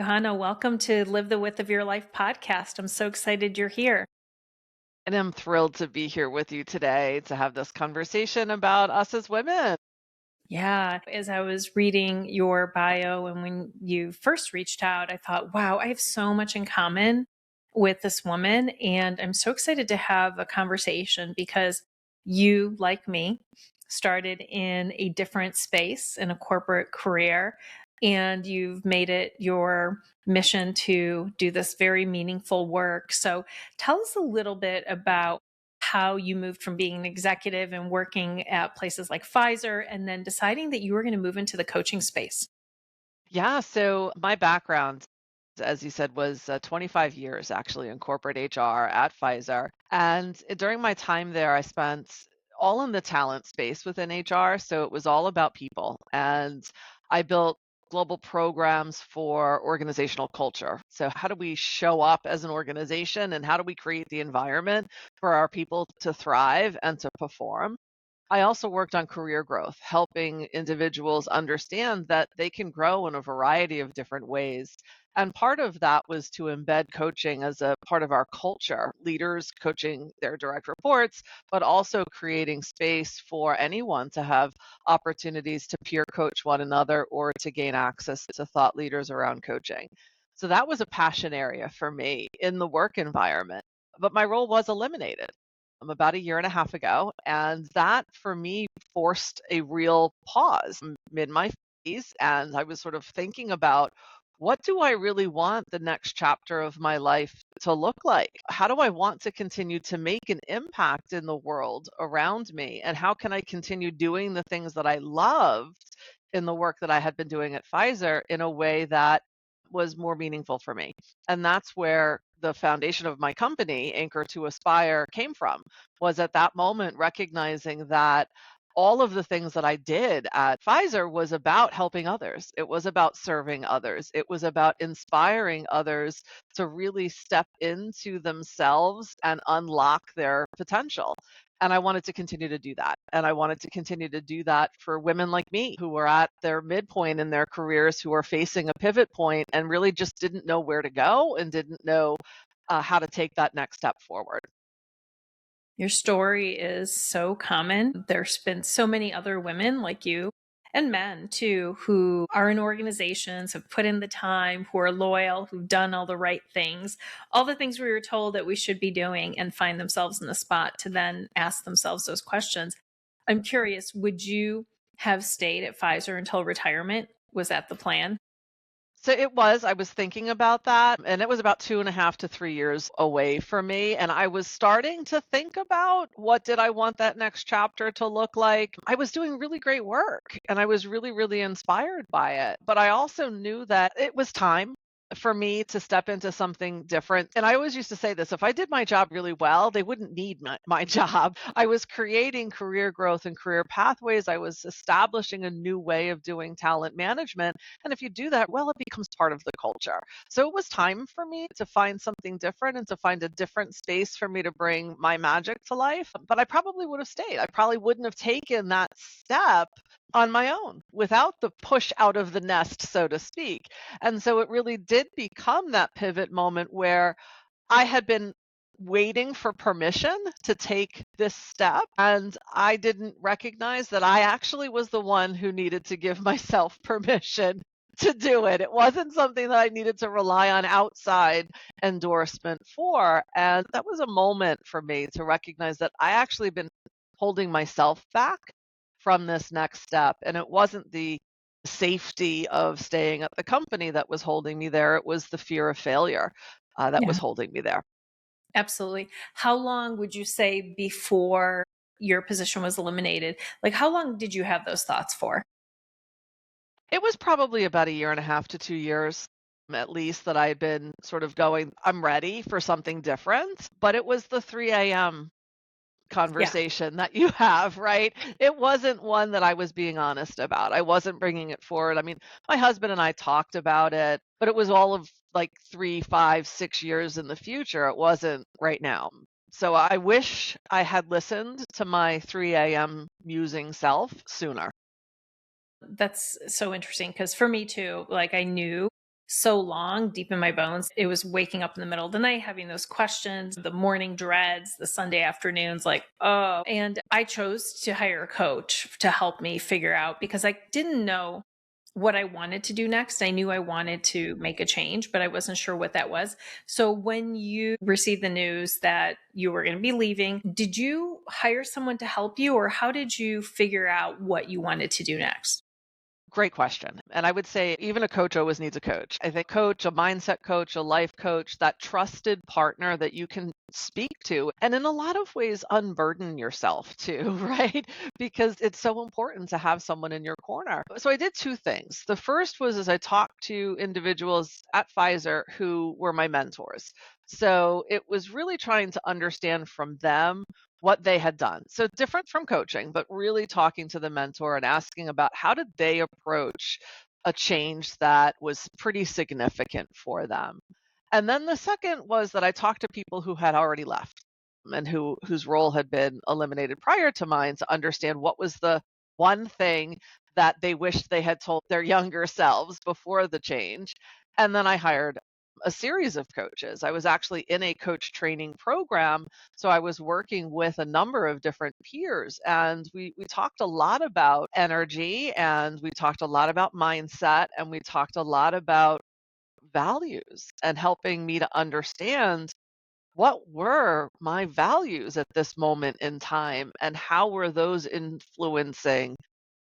Johanna, welcome to Live the Width of Your Life podcast. I'm so excited you're here. And I'm thrilled to be here with you today to have this conversation about us as women. Yeah, as I was reading your bio and when you first reached out, I thought, wow, I have so much in common with this woman. And I'm so excited to have a conversation because you, like me, started in a different space in a corporate career, and you've made it your mission to do this very meaningful work. So tell us a little bit about how you moved from being an executive and working at places like Pfizer and then deciding that you were going to move into the coaching space. Yeah, so my background, as you said, was 25 years actually in corporate HR at Pfizer. And during my time there, I spent all in the talent space within HR. So it was all about people. And I built global programs for organizational culture. So, how do we show up as an organization and how do we create the environment for our people to thrive and to perform? I also worked on career growth, helping individuals understand that they can grow in a variety of different ways. And part of that was to embed coaching as a part of our culture, leaders coaching their direct reports, but also creating space for anyone to have opportunities to peer coach one another or to gain access to thought leaders around coaching. So that was a passion area for me in the work environment. But my role was eliminated about a year and a half ago. And that for me forced a real pause. Mid my 50s, and I was sort of thinking about what do I really want the next chapter of my life to look like? How do I want to continue to make an impact in the world around me? And how can I continue doing the things that I loved in the work that I had been doing at Pfizer in a way that was more meaningful for me? And that's where the foundation of my company, Anchor to Aspire, came from, was at that moment recognizing that all of the things that I did at Pfizer was about helping others. It was about serving others. It was about inspiring others to really step into themselves and unlock their potential. And I wanted to continue to do that. And I wanted to continue to do that for women like me who were at their midpoint in their careers, who are facing a pivot point and really just didn't know where to go and didn't know how to take that next step forward. Your story is so common. There's been so many other women like you and men too who are in organizations, have put in the time, who are loyal, who've done all the right things, all the things we were told that we should be doing, and find themselves in the spot to then ask themselves those questions. I'm curious, would you have stayed at Pfizer until retirement? Was that the plan? So I was thinking about that, and it was about 2.5 to 3 years away for me. And I was starting to think about what did I want that next chapter to look like. I was doing really great work and I was really, really inspired by it. But I also knew that it was time for me to step into something different. And I always used to say this, if I did my job really well, they wouldn't need my job. I was creating career growth and career pathways. I was establishing a new way of doing talent management. And if you do that well, it becomes part of the culture. So it was time for me to find something different and to find a different space for me to bring my magic to life. But I probably would have stayed. I probably wouldn't have taken that step on my own without the push out of the nest, so to speak. And so it really did become that pivot moment where I had been waiting for permission to take this step. And I didn't recognize that I actually was the one who needed to give myself permission to do it. It wasn't something that I needed to rely on outside endorsement for. And that was a moment for me to recognize that I actually been holding myself back from this next step. And it wasn't the safety of staying at the company that was holding me there. It was the fear of failure that was Yeah, holding me there. absolutely. How long would you say before your position was eliminated? Like, how long did you have those thoughts for? It was probably about a year and a half to 2 years at least that I had been sort of going, I'm ready for something different. But it was the 3 a.m. Yeah. conversation that you have, right? It wasn't one that I was being honest about. I wasn't bringing it forward. I mean, my husband and I talked about it, but it was all of like 3, 5, 6 years in the future. It wasn't right now. So I wish I had listened to my 3 a.m. musing self sooner. That's so interesting because for me too, like I knew so long deep in my bones. It was waking up in the middle of the night, having those questions, the morning dreads, the Sunday afternoons, like, oh. And I chose to hire a coach to help me figure out because I didn't know what I wanted to do next. I knew I wanted to make a change, but I wasn't sure what that was. So when you received the news that you were going to be leaving, did you hire someone to help you, or how did you figure out what you wanted to do next? Great question. And I would say even a coach always needs a coach. I think coach, a mindset coach, a life coach, that trusted partner that you can speak to and in a lot of ways unburden yourself too, right? Because it's so important to have someone in your corner. So I did two things. The first was as I talked to individuals at Pfizer who were my mentors. So it was really trying to understand from them what they had done. So different from coaching, but really talking to the mentor and asking about how did they approach a change that was pretty significant for them. And then the second was that I talked to people who had already left and whose role had been eliminated prior to mine to understand what was the one thing that they wished they had told their younger selves before the change. And then I hired a series of coaches. I was actually in a coach training program, so I was working with a number of different peers, and we talked a lot about energy, and we talked a lot about mindset, and we talked a lot about values and helping me to understand what were my values at this moment in time and how were those influencing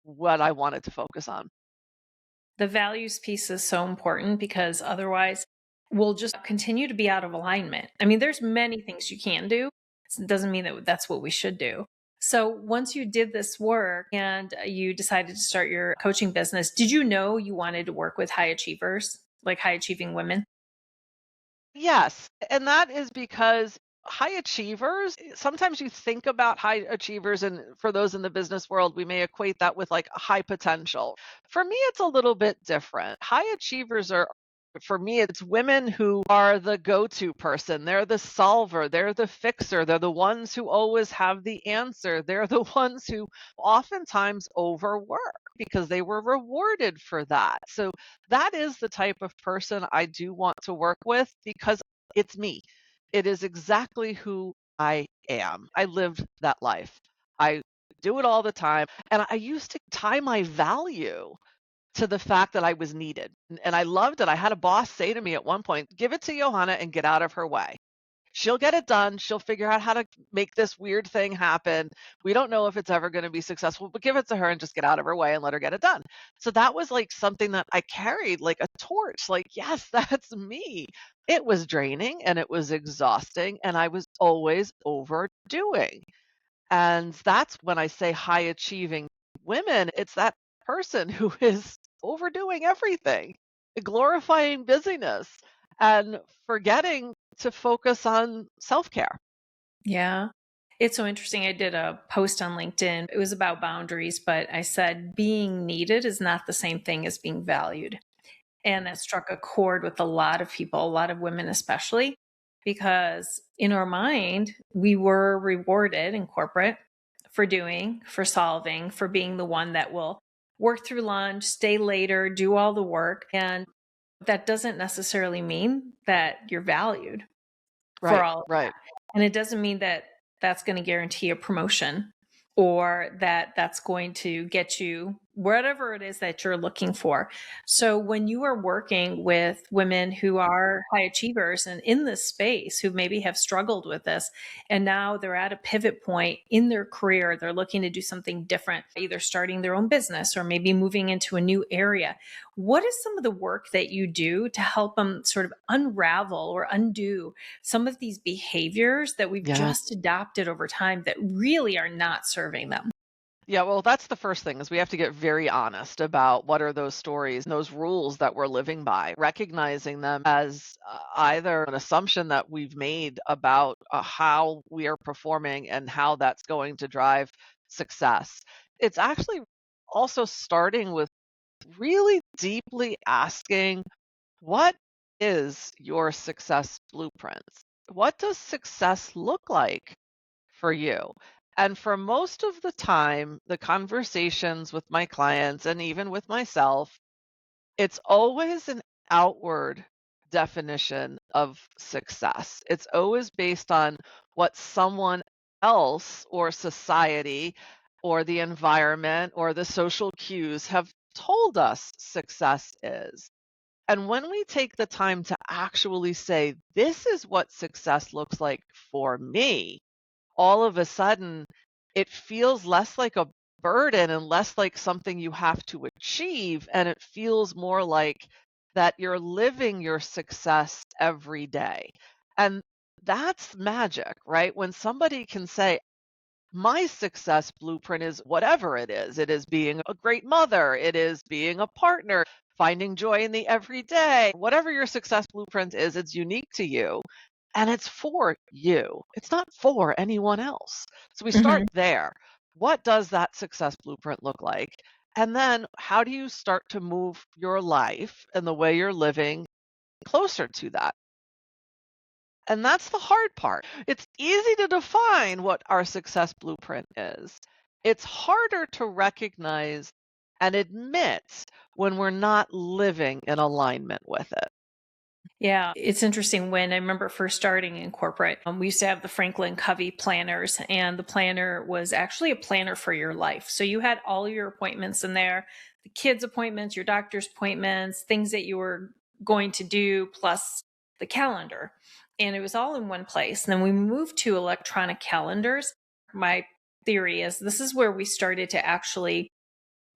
what I wanted to focus on. The values piece is so important because otherwise we'll just continue to be out of alignment. I mean, there's many things you can do. It doesn't mean that that's what we should do. So once you did this work and you decided to start your coaching business, did you know you wanted to work with high achievers, like high achieving women? Yes, and that is because high achievers, sometimes you think about high achievers, and for those in the business world, we may equate that with like high potential. For me, it's a little bit different. High achievers are, for me, it's women who are the go to person. They're the solver, they're the fixer, they're the ones who always have the answer. They're the ones who oftentimes overwork because they were rewarded for that. So that is the type of person I do want to work with because it's me. It is exactly who I am. I lived that life. I do it all the time. And I used to tie my value to the fact that I was needed. And I loved it. I had a boss say to me at one point, give it to Johanna and get out of her way. She'll get it done. She'll figure out how to make this weird thing happen. We don't know if it's ever going to be successful, but give it to her and just get out of her way and let her get it done. So that was like something that I carried like a torch. Like, yes, that's me. It was draining and it was exhausting, and I was always overdoing. And that's when I say high achieving women, it's that person who is overdoing everything, glorifying busyness, and forgetting to focus on self care. Yeah. It's so interesting. I did a post on LinkedIn. It was about boundaries, but I said being needed is not the same thing as being valued. And that struck a chord with a lot of people, a lot of women especially, because in our mind, we were rewarded in corporate for doing, for solving, for being the one that will work through lunch, stay later, do all the work. And that doesn't necessarily mean that you're valued for Right, all of that. right. And it doesn't mean that that's going to guarantee a promotion or that that's going to get you whatever it is that you're looking for. So when you are working with women who are high achievers and in this space who maybe have struggled with this and now they're at a pivot point in their career, they're looking to do something different, either starting their own business or maybe moving into a new area. What is some of the work that you do to help them sort of unravel or undo some of these behaviors that we've Yeah. just adopted over time that really are not serving them? Yeah, well, that's the first thing is we have to get very honest about what are those stories and those rules that we're living by, recognizing them as either an assumption that we've made about how we are performing and how that's going to drive success. It's actually also starting with really deeply asking, what is your success blueprint? What does success look like for you? And for most of the time, the conversations with my clients and even with myself, it's always an outward definition of success. It's always based on what someone else or society or the environment or the social cues have told us success is. And when we take the time to actually say, this is what success looks like for me, all of a sudden it feels less like a burden and less like something you have to achieve. And it feels more like that you're living your success every day. And that's magic, right? When somebody can say, my success blueprint is whatever it is. It is being a great mother. It is being a partner, finding joy in the everyday. Whatever your success blueprint is, it's unique to you and it's for you. It's not for anyone else. So we start Mhm. there. What does that success blueprint look like? And then how do you start to move your life and the way you're living closer to that? And that's the hard part. It's easy to define what our success blueprint is. It's harder to recognize and admit when we're not living in alignment with it. Yeah, it's interesting. When I remember first starting in corporate, we used to have the Franklin Covey planners, and the planner was actually a planner for your life. So you had all your appointments in there, the kids' appointments, your doctor's appointments, things that you were going to do, plus the calendar. And it was all in one place. And then we moved to electronic calendars. My theory is this is where we started to actually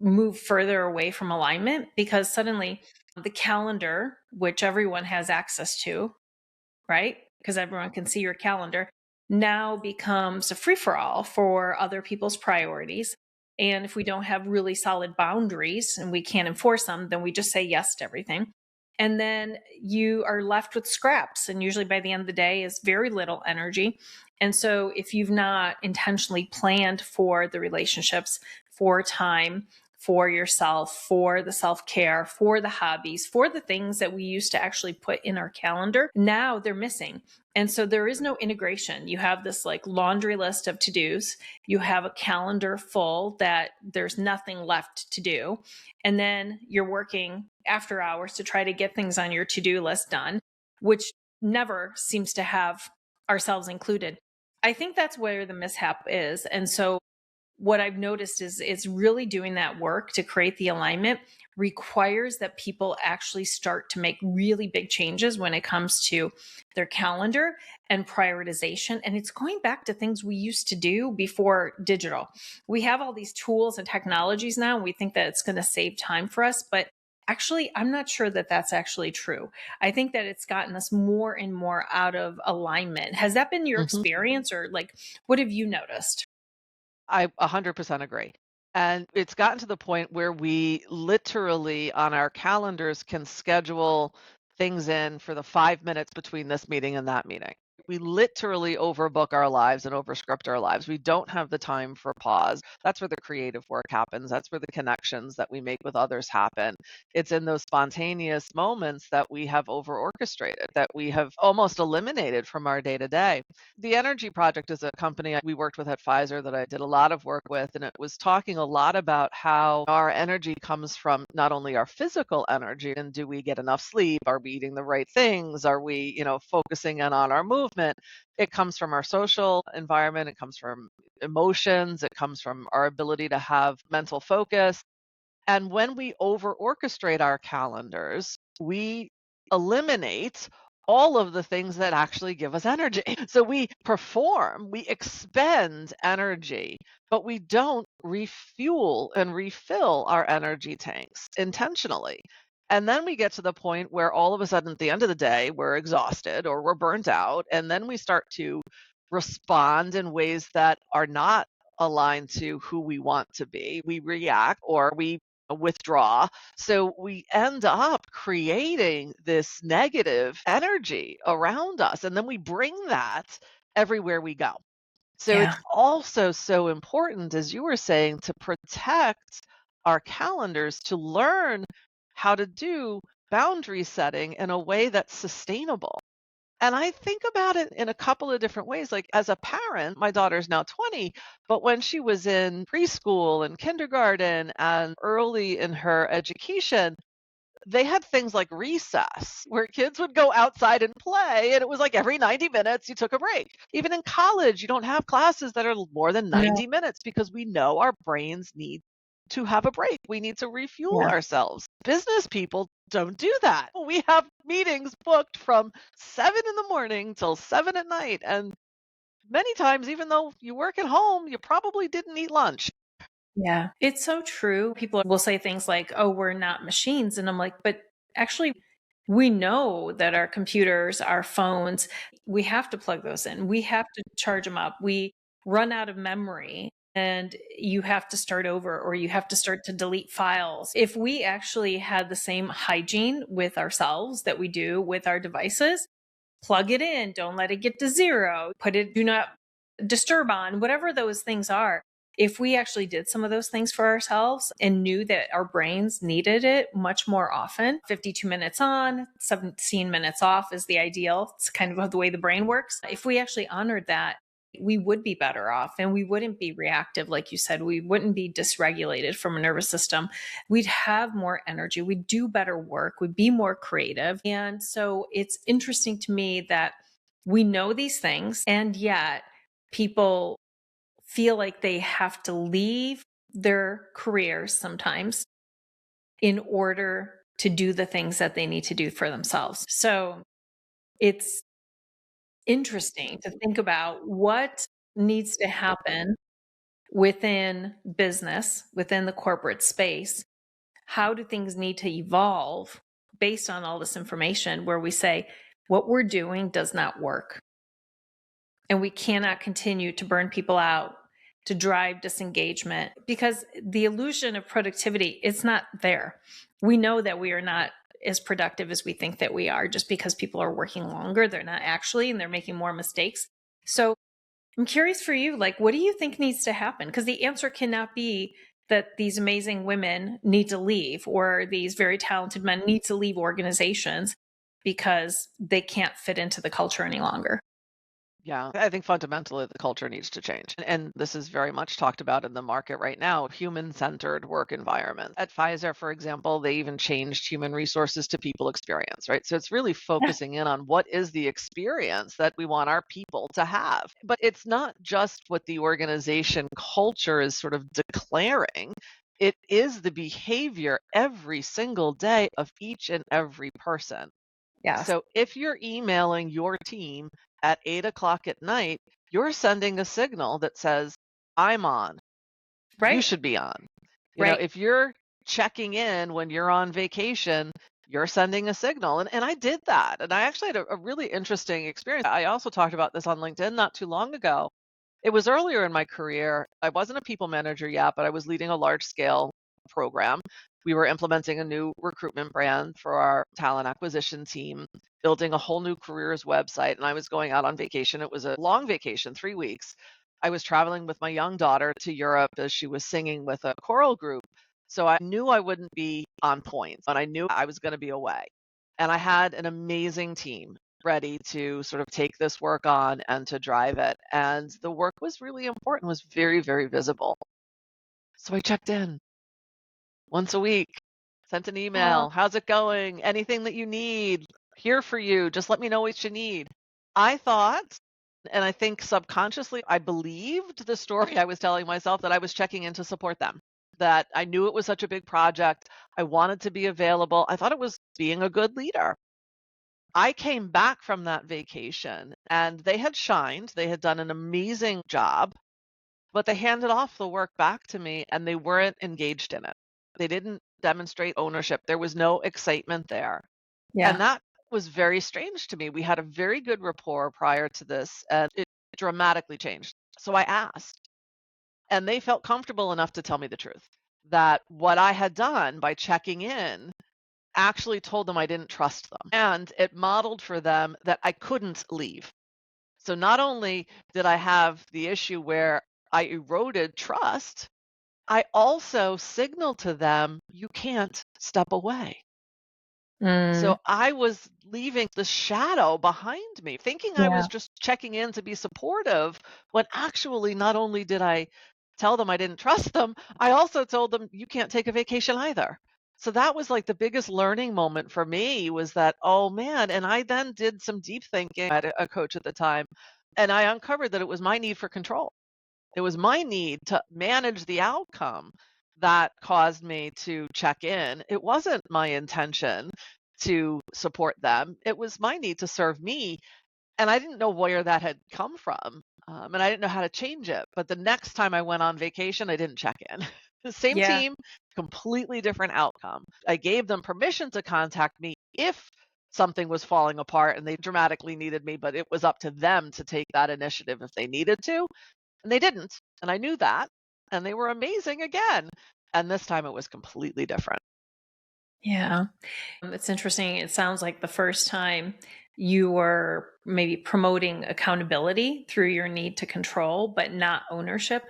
move further away from alignment, because suddenly the calendar, which everyone has access to, right? Because everyone can see your calendar, now becomes a free for all for other people's priorities. And if we don't have really solid boundaries and we can't enforce them, then we just say yes to everything. And then you are left with scraps. And usually by the end of the day is very little energy. And so if you've not intentionally planned for the relationships, for time, for yourself, for the self care, for the hobbies, for the things that we used to actually put in our calendar, now they're missing. And so there is no integration. You have this like laundry list of to dos. You have a calendar full that there's nothing left to do. And then you're working after hours to try to get things on your to do list done, which never seems to have ourselves included. I think that's where the mishap is. And so what I've noticed is it's really doing that work to create the alignment requires that people actually start to make really big changes when it comes to their calendar and prioritization. And it's going back to things we used to do before digital. We have all these tools and technologies now, and we think that it's going to save time for us. But actually, I'm not sure that that's actually true. I think that it's gotten us more and more out of alignment. Has that been your Mhm. experience, or like, what have you noticed? I 100% agree. And it's gotten to the point where we literally on our calendars can schedule things in for the 5 minutes between this meeting and that meeting. We literally overbook our lives and overscript our lives. We don't have the time for pause. That's where the creative work happens. That's where the connections that we make with others happen. It's in those spontaneous moments that we have over orchestrated, that we have almost eliminated from our day to day. The Energy Project is a company we worked with at Pfizer that I did a lot of work with, and it was talking a lot about how our energy comes from not only our physical energy and do we get enough sleep? Are we eating the right things? Are we, focusing in on our movement? It comes from our social environment, it comes from emotions, it comes from our ability to have mental focus. And when we over orchestrate our calendars, we eliminate all of the things that actually give us energy. So we perform, we expend energy, but we don't refuel and refill our energy tanks intentionally. And then we get to the point where all of a sudden at the end of the day, we're exhausted or we're burnt out. And then we start to respond in ways that are not aligned to who we want to be. We react or we withdraw. So we end up creating this negative energy around us. And then we bring that everywhere we go. So Yeah. it's also so important, as you were saying, to protect our calendars, to learn how to do boundary setting in a way that's sustainable. And I think about it in a couple of different ways. Like as a parent, my daughter's now 20, but when she was in preschool and kindergarten and early in her education, they had things like recess where kids would go outside and play, and it was like every 90 minutes you took a break. Even in college, you don't have classes that are more than No. 90 minutes because we know our brains need to have a break. We need to refuel Yeah. ourselves. Business people don't do that. We have meetings booked from 7 in the morning till 7 at night. And many times, even though you work at home, you probably didn't eat lunch. Yeah. It's so true. People will say things like, oh, we're not machines. And I'm like, but actually, we know that our computers, our phones, we have to plug those in. We have to charge them up. We run out of memory and you have to start over or you have to start to delete files. If we actually had the same hygiene with ourselves that we do with our devices, plug it in, don't let it get to zero, put it do not disturb on, whatever those things are. If we actually did some of those things for ourselves and knew that our brains needed it much more often, 52 minutes on, 17 minutes off is the ideal. It's kind of the way the brain works. If we actually honored that, we would be better off and we wouldn't be reactive. Like you said, we wouldn't be dysregulated from a nervous system. We'd have more energy. We'd do better work. We'd be more creative. And so it's interesting to me that we know these things and yet people feel like they have to leave their careers sometimes in order to do the things that they need to do for themselves. So it's interesting to think about what needs to happen within business, within the corporate space. How do things need to evolve based on all this information where we say what we're doing does not work? And we cannot continue to burn people out, to drive disengagement, because the illusion of productivity, it's not there. We know that we are not as productive as we think that we are just because people are working longer. They're not actually, and they're making more mistakes. So I'm curious for you, like, what do you think needs to happen? Because the answer cannot be that these amazing women need to leave or these very talented men need to leave organizations because they can't fit into the culture any longer. Yeah, I think fundamentally the culture needs to change. And this is very much talked about in the market right now, human-centered work environment. At Pfizer, for example, they even changed human resources to people experience, right? So it's really Yeah. focusing in on what is the experience that we want our people to have. But it's not just what the organization culture is sort of declaring. It is the behavior every single day of each and every person. Yes. So if you're emailing your team at 8 o'clock at night, you're sending a signal that says, I'm on, you Right. should be on. Right. If you're checking in when you're on vacation, you're sending a signal. And I did that. And I actually had a really interesting experience. I also talked about this on LinkedIn not too long ago. It was earlier in my career. I wasn't a people manager yet, but I was leading a large scale program. We were implementing a new recruitment brand for our talent acquisition team, building a whole new careers website, and I was going out on vacation. It was a long vacation, 3 weeks. I was traveling with my young daughter to Europe as she was singing with a choral group. So I knew I wouldn't be on point, and I knew I was going to be away. And I had an amazing team ready to sort of take this work on and to drive it. And the work was really important, was very, very visible. So I checked in once a week, sent an Oh, email. How's it going? Anything that you need? Here for you. Just let me know what you need. I thought, and I think subconsciously, I believed the story I was telling myself that I was checking in to support them, that I knew it was such a big project. I wanted to be available. I thought it was being a good leader. I came back from that vacation and they had shined. They had done an amazing job, but they handed off the work back to me and they weren't engaged in it. They didn't demonstrate ownership. There was no excitement there. And yeah. that was very strange to me. We had a very good rapport prior to this, and it dramatically changed. So I asked, and they felt comfortable enough to tell me the truth that what I had done by checking in actually told them I didn't trust them. And it modeled for them that I couldn't leave. So not only did I have the issue where I eroded trust, I also signaled to them, you can't step away. Mm, So I was leaving the shadow behind me, thinking I yeah. was just checking in to be supportive, when actually not only did I tell them I didn't trust them, I also told them, you can't take a vacation either. So that was like the biggest learning moment for me was that, oh man, and I then did some deep thinking. I had a coach at the time, and I uncovered that it was my need for control. It was my need to manage the outcome that caused me to check in. It wasn't my intention to support them. It was my need to serve me. And I didn't know where that had come from. And I didn't know how to change it. But the next time I went on vacation, I didn't check in. The same Yeah. team, completely different outcome. I gave them permission to contact me if something was falling apart and they dramatically needed me, but it was up to them to take that initiative if they needed to. And they didn't. And I knew that. And they were amazing again. And this time it was completely different. Yeah. It's interesting. It sounds like the first time you were maybe promoting accountability through your need to control, but not ownership.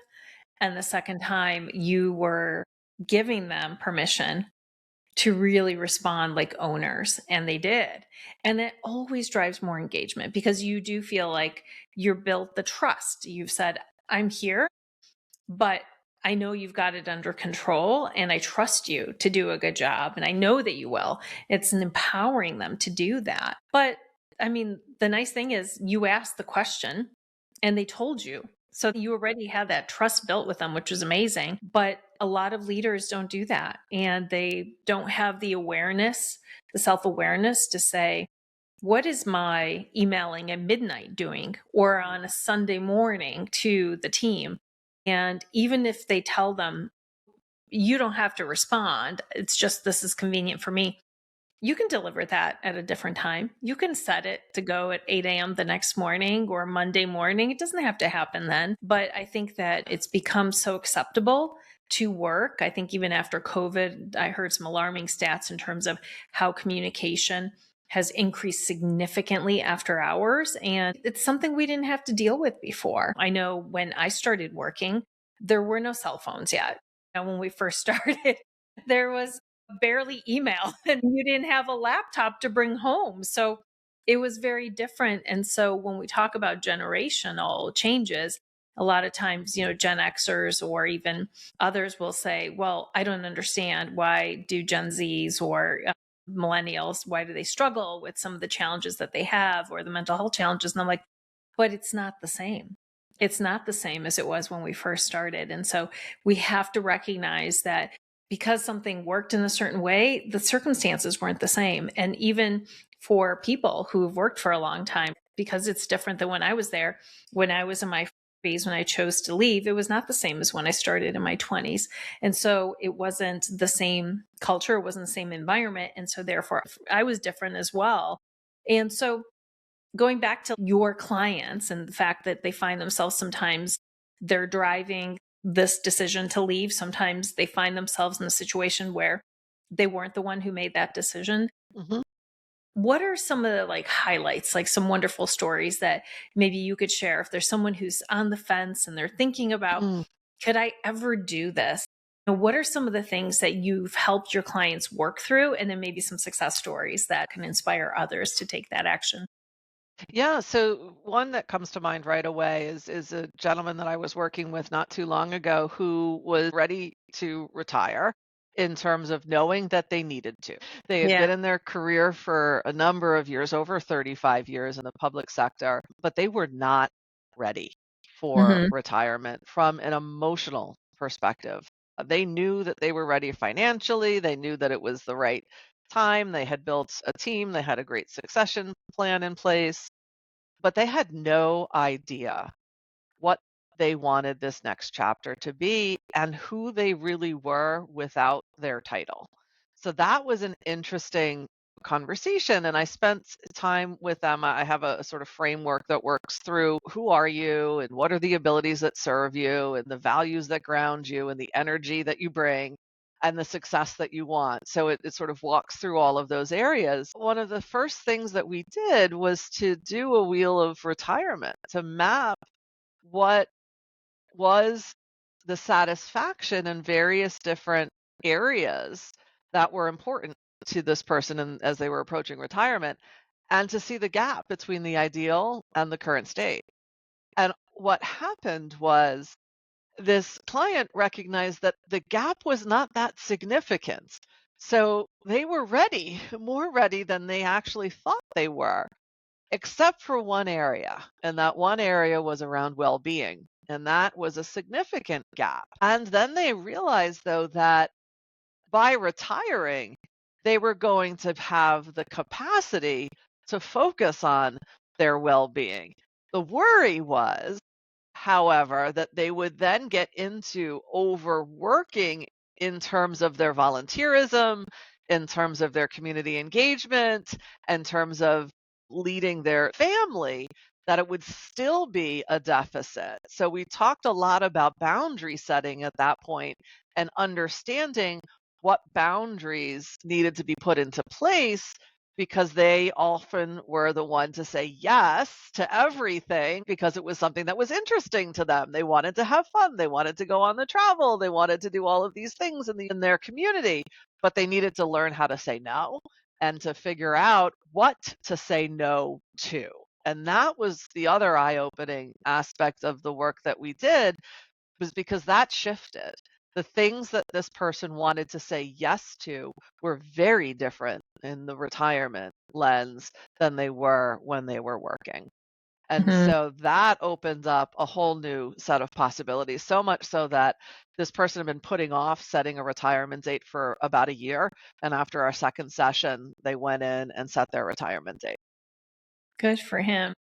And the second time you were giving them permission to really respond like owners, and they did. And it always drives more engagement because you do feel like you're built the trust. You've said, I'm here, but I know you've got it under control and I trust you to do a good job. And I know that you will. It's an empowering them to do that. But I mean, the nice thing is you asked the question and they told you. So you already had that trust built with them, which is amazing. But a lot of leaders don't do that. And they don't have the awareness, the self awareness to say, what is my emailing at midnight doing or on a Sunday morning to the team? And even if they tell them, you don't have to respond, it's just this is convenient for me, you can deliver that at a different time. You can set it to go at 8 a.m. the next morning or Monday morning. It doesn't have to happen then. But I think that it's become so acceptable to work. I think even after COVID, I heard some alarming stats in terms of how communication has increased significantly after hours. And it's something we didn't have to deal with before. I know when I started working, there were no cell phones yet. And when we first started, there was barely email and you didn't have a laptop to bring home. So it was very different. And so when we talk about generational changes, a lot of times, Gen Xers or even others will say, well, I don't understand, why do Gen Zs or millennials, why do they struggle with some of the challenges that they have or the mental health challenges? And I'm like, but it's not the same. It's not the same as it was when we first started. And so we have to recognize that because something worked in a certain way, the circumstances weren't the same. And even for people who've worked for a long time, because it's different than when I was there, when I was in my 40s, when I chose to leave, it was not the same as when I started in my 20s. And so it wasn't the same culture, it wasn't the same environment. And so therefore, I was different as well. And so going back to your clients and the fact that they find themselves sometimes they're driving this decision to leave. Sometimes they find themselves in a situation where they weren't the one who made that decision. Mhm. What are some of the highlights, like some wonderful stories that maybe you could share if there's someone who's on the fence and they're thinking about, Mm. could I ever do this? What are some of the things that you've helped your clients work through? And then maybe some success stories that can inspire others to take that action. Yeah, so one that comes to mind right away is a gentleman that I was working with not too long ago who was ready to retire in terms of knowing that they needed to. They had Yeah. been in their career for a number of years, over 35 years in the public sector, but they were not ready for Hmm. retirement from an emotional perspective. They knew that they were ready financially, they knew that it was the right time, they had built a team, they had a great succession plan in place, but they had no idea what they wanted this next chapter to be and who they really were without their title. So that was an interesting conversation. And I spent time with them. I have a sort of framework that works through who are you and what are the abilities that serve you and the values that ground you and the energy that you bring and the success that you want. So it sort of walks through all of those areas. One of the first things that we did was to do a wheel of retirement to map what was the satisfaction in various different areas that were important to this person and as they were approaching retirement, and to see the gap between the ideal and the current state. And what happened was this client recognized that the gap was not that significant So they were ready, more ready than they actually thought they were, except for one area. And that one area was around well being. And that was a significant gap. And then they realized, though, that by retiring, they were going to have the capacity to focus on their well being. The worry was, however, that they would then get into overworking in terms of their volunteerism, in terms of their community engagement, in terms of leading their family, that it would still be a deficit. So we talked a lot about boundary setting at that point and understanding what boundaries needed to be put into place because they often were the one to say yes to everything because it was something that was interesting to them. They wanted to have fun. They wanted to go on the travel. They wanted to do all of these things in their community, but they needed to learn how to say no and to figure out what to say no to. And that was the other eye-opening aspect of the work that we did was because that shifted. The things that this person wanted to say yes to were very different in the retirement lens than they were when they were working. And Mhm. so that opened up a whole new set of possibilities, so much so that this person had been putting off setting a retirement date for about a year. And after our second session, they went in and set their retirement date. Good for him.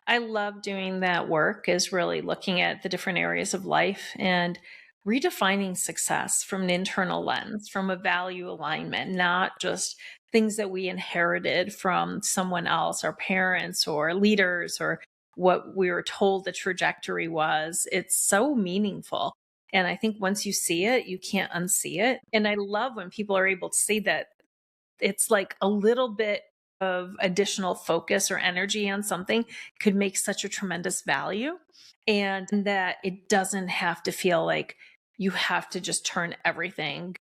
I love doing that work, is really looking at the different areas of life and redefining success from an internal lens, from a value alignment, not just things that we inherited from someone else, our parents or leaders, or what we were told the trajectory was. It's so meaningful. And I think once you see it, you can't unsee it. And I love when people are able to see that it's like a little bit of additional focus or energy on something could make such a tremendous value, and that it doesn't have to feel like you have to just turn everything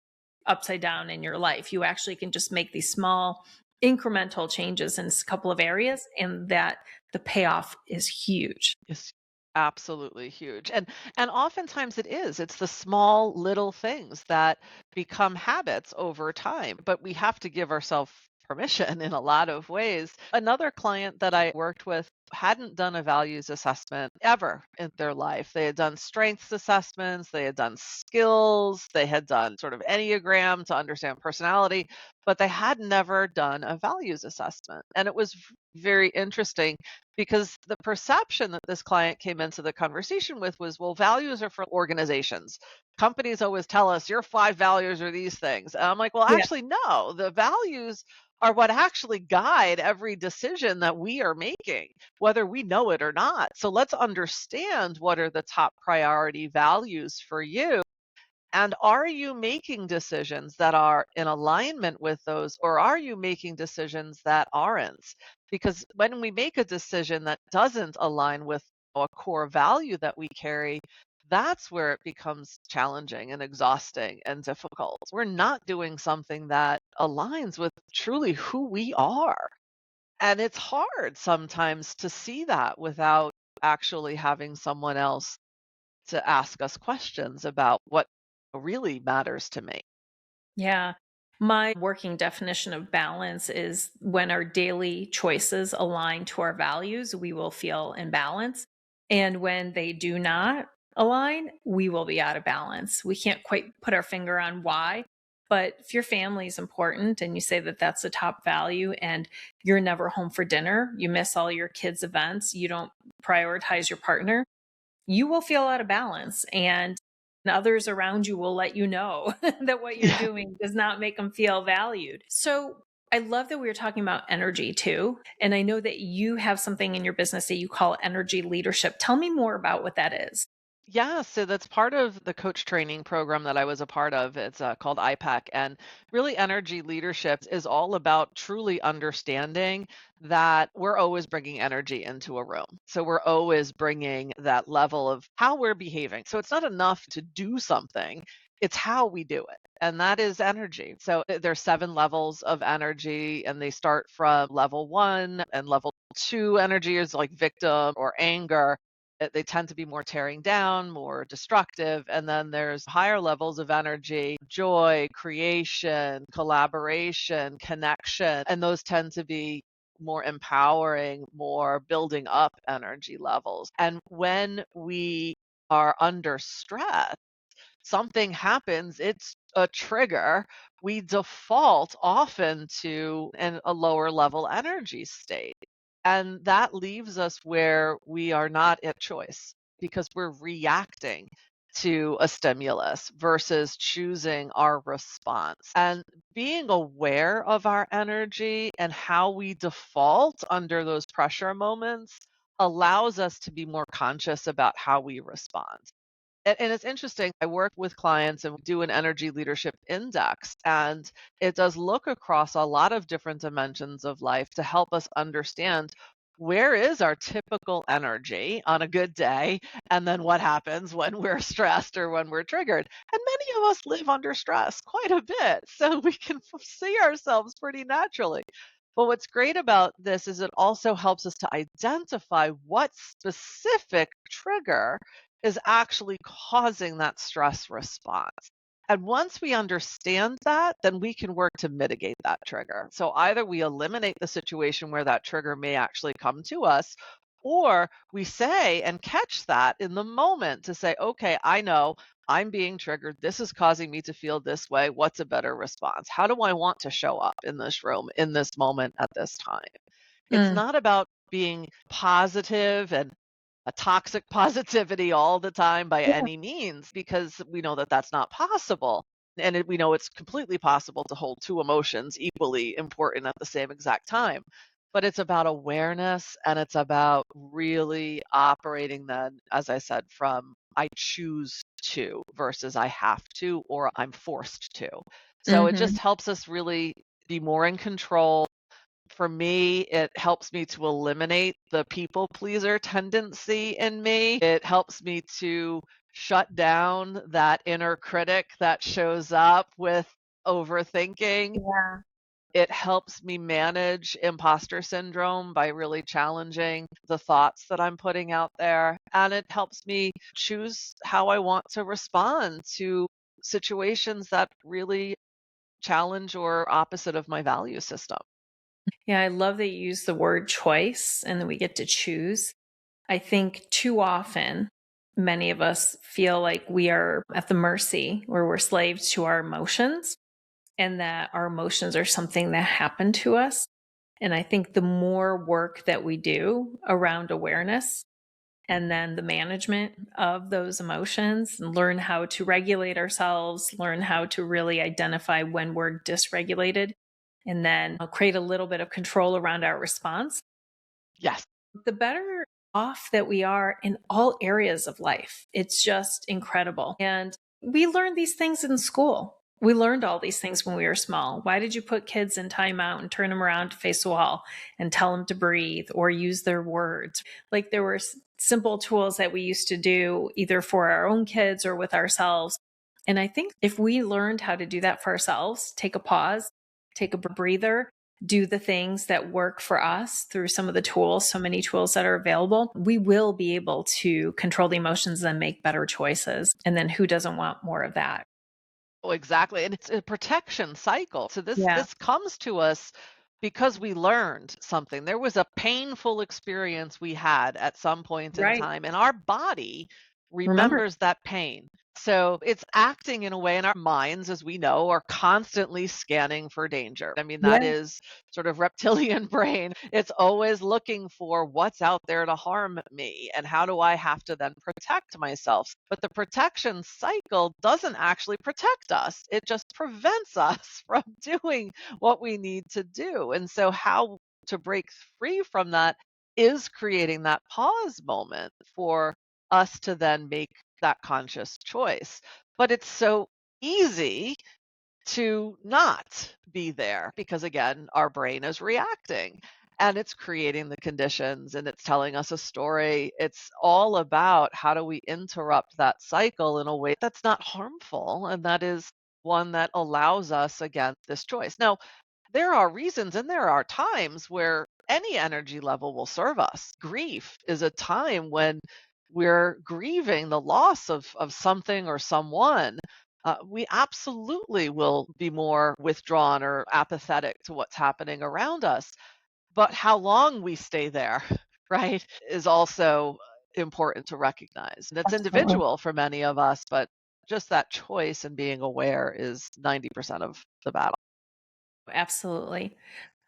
upside down in your life. You actually can just make these small incremental changes in a couple of areas, and that the payoff is huge. Is absolutely huge. And oftentimes it is. It's the small little things that become habits over time, but we have to give ourselves permission in a lot of ways. Another client that I worked with hadn't done a values assessment ever in their life. They had done strengths assessments, they had done skills, they had done sort of Enneagram to understand personality, but they had never done a values assessment. And it was very interesting because the perception that this client came into the conversation with was, well, values are for organizations. Companies always tell us your 5 values are these things. And I'm like, well, Yeah. actually, no, the values are what actually guide every decision that we are making, whether we know it or not. So let's understand what are the top priority values for you. And are you making decisions that are in alignment with those, or are you making decisions that aren't? Because when we make a decision that doesn't align with a core value that we carry, that's where it becomes challenging and exhausting and difficult. We're not doing something that aligns with truly who we are. And it's hard sometimes to see that without actually having someone else to ask us questions about what really matters to me. Yeah. My working definition of balance is when our daily choices align to our values, we will feel in balance. And when they do not align, we will be out of balance. We can't quite put our finger on why. But if your family is important and you say that that's a top value and you're never home for dinner, you miss all your kids' events, you don't prioritize your partner, you will feel out of balance, and others around you will let you know that what you're Yeah. doing does not make them feel valued. So I love that we were talking about energy too. And I know that you have something in your business that you call energy leadership. Tell me more about what that is. Yeah, so that's part of the coach training program that I was a part of. It's called IPAC. And really, energy leadership is all about truly understanding that we're always bringing energy into a room. So we're always bringing that level of how we're behaving. So it's not enough to do something, it's how we do it. And that is energy. So there's 7 levels of energy, and they start from level 1, and level 2 energy is like victim or anger. They tend to be more tearing down, more destructive. And then there's higher levels of energy, joy, creation, collaboration, connection. And those tend to be more empowering, more building up energy levels. And when we are under stress, something happens, it's a trigger, we default often to a lower level energy state. And that leaves us where we are not at choice because we're reacting to a stimulus versus choosing our response. And being aware of our energy and how we default under those pressure moments allows us to be more conscious about how we respond. And it's interesting, I work with clients and do an energy leadership index, and it does look across a lot of different dimensions of life to help us understand where is our typical energy on a good day, and then what happens when we're stressed or when we're triggered. And many of us live under stress quite a bit, so we can see ourselves pretty naturally. But what's great about this is it also helps us to identify what specific trigger is actually causing that stress response. And once we understand that, then we can work to mitigate that trigger. So either we eliminate the situation where that trigger may actually come to us, or we say and catch that in the moment to say, okay, I know I'm being triggered. This is causing me to feel this way. What's a better response? How do I want to show up in this room, in this moment, at this time? It's Mm. not about being positive and a toxic positivity all the time by Yeah. any means because we know that that's not possible. And we know it's completely possible to hold two emotions equally important at the same exact time. But it's about awareness and it's about really operating then, as I said, from I choose to versus I have to or I'm forced to. So it just Mhm. helps us really be more in control. For me, it helps me to eliminate the people pleaser tendency in me. It helps me to shut down that inner critic that shows up with overthinking. Yeah. It helps me manage imposter syndrome by really challenging the thoughts that I'm putting out there. And it helps me choose how I want to respond to situations that really challenge or opposite of my value system. Yeah, I love that you use the word choice and that we get to choose. I think too often, many of us feel like we are at the mercy or we're slaves to our emotions and that our emotions are something that happen to us. And I think the more work that we do around awareness and then the management of those emotions, and learn how to regulate ourselves, learn how to really identify when we're dysregulated, and then create a little bit of control around our response, Yes. the better off that we are in all areas of life. It's just incredible. And we learned these things in school. We learned all these things when we were small. Why did you put kids in timeout and turn them around to face a wall and tell them to breathe or use their words? Like there were simple tools that we used to do either for our own kids or with ourselves. And I think if we learned how to do that for ourselves, take a pause, take a breather, do the things that work for us through some of the tools, so many tools that are available, we will be able to control the emotions and make better choices. And then who doesn't want more of that? Oh, exactly, and it's a protection cycle. So this Yeah. this comes to us because we learned something. There was a painful experience we had at some point in Right. time, and our body Remember. remembers that pain. So it's acting in a way, and our minds, as we know, are constantly scanning for danger. I mean, that Yeah. is sort of reptilian brain. It's always looking for what's out there to harm me and how do I have to then protect myself. But the protection cycle doesn't actually protect us, it just prevents us from doing what we need to do. And so, how to break free from that is creating that pause moment for us to then make that conscious choice. But it's so easy to not be there because, again, our brain is reacting and it's creating the conditions and it's telling us a story. It's all about how do we interrupt that cycle in a way that's not harmful and that is one that allows us, again, this choice. Now, there are reasons and there are times where any energy level will serve us. Grief is a time when we're grieving the loss of something or someone, we absolutely will be more withdrawn or apathetic to what's happening around us. But how long we stay there, right, is also important to recognize. And it's Absolutely. individual for many of us, but just that choice and being aware is 90% of the battle. Absolutely.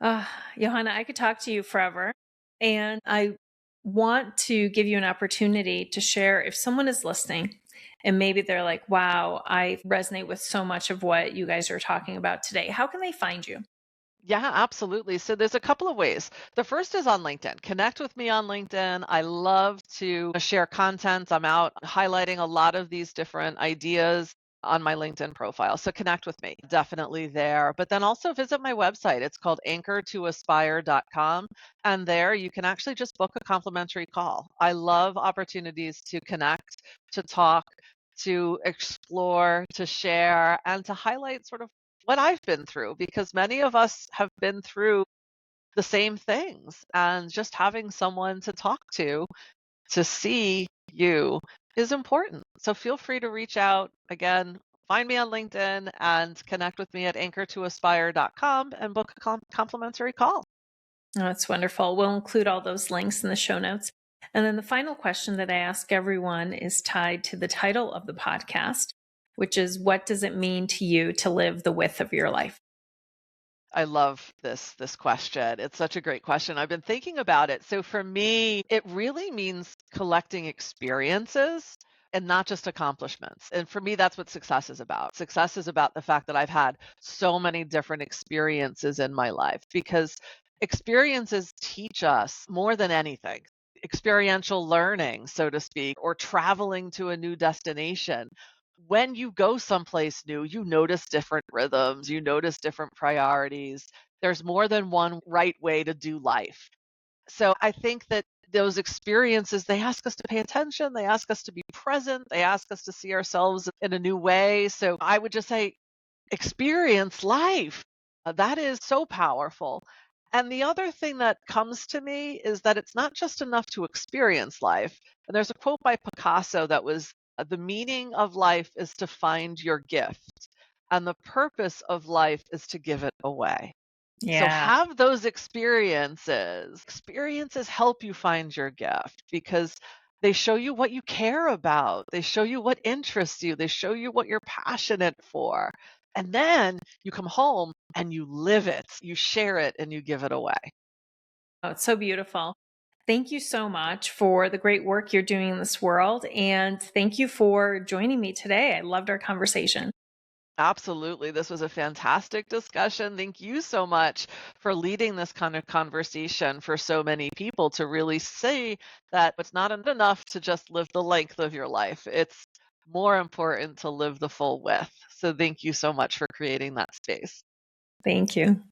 Johanna, I could talk to you forever. And I want to give you an opportunity to share if someone is listening and maybe they're like, wow, I resonate with so much of what you guys are talking about today. How can they find you? Yeah, absolutely. So there's a couple of ways. The first is on LinkedIn. Connect with me on LinkedIn. I love to share content. I'm out highlighting a lot of these different ideas on my LinkedIn profile. So connect with me, definitely there. But then also visit my website. It's called anchortoaspire.com. And there you can actually just book a complimentary call. I love opportunities to connect, to talk, to explore, to share, and to highlight sort of what I've been through, because many of us have been through the same things. And just having someone to talk to see you is important. So feel free to reach out. Again, find me on LinkedIn and connect with me at anchortoaspire.com and book a complimentary call. Oh, that's wonderful. We'll include all those links in the show notes. And then the final question that I ask everyone is tied to the title of the podcast, which is, what does it mean to you to live the width of your life? I love this question. It's such a great question. I've been thinking about it. So for me, it really means collecting experiences and not just accomplishments. And for me, that's what success is about. Success is about the fact that I've had so many different experiences in my life, because experiences teach us more than anything. Experiential learning, so to speak, or traveling to a new destination. When you go someplace new, you notice different rhythms, you notice different priorities. There's more than one right way to do life. So I think that those experiences, they ask us to pay attention, they ask us to be present, they ask us to see ourselves in a new way. So I would just say, experience life. That is so powerful. And the other thing that comes to me is that it's not just enough to experience life. And there's a quote by Picasso that was, the meaning of life is to find your gift, and the purpose of life is to give it away. So Yeah. have those experiences. Experiences help you find your gift because they show you what you care about. They show you what interests you. They show you what you're passionate for. And then you come home and you live it, you share it, and you give it away. Oh, it's so beautiful. Thank you so much for the great work you're doing in this world. And thank you for joining me today. I loved our conversation. Absolutely. This was a fantastic discussion. Thank you so much for leading this kind of conversation for so many people to really see that it's not enough to just live the length of your life. It's more important to live the full width. So thank you so much for creating that space. Thank you.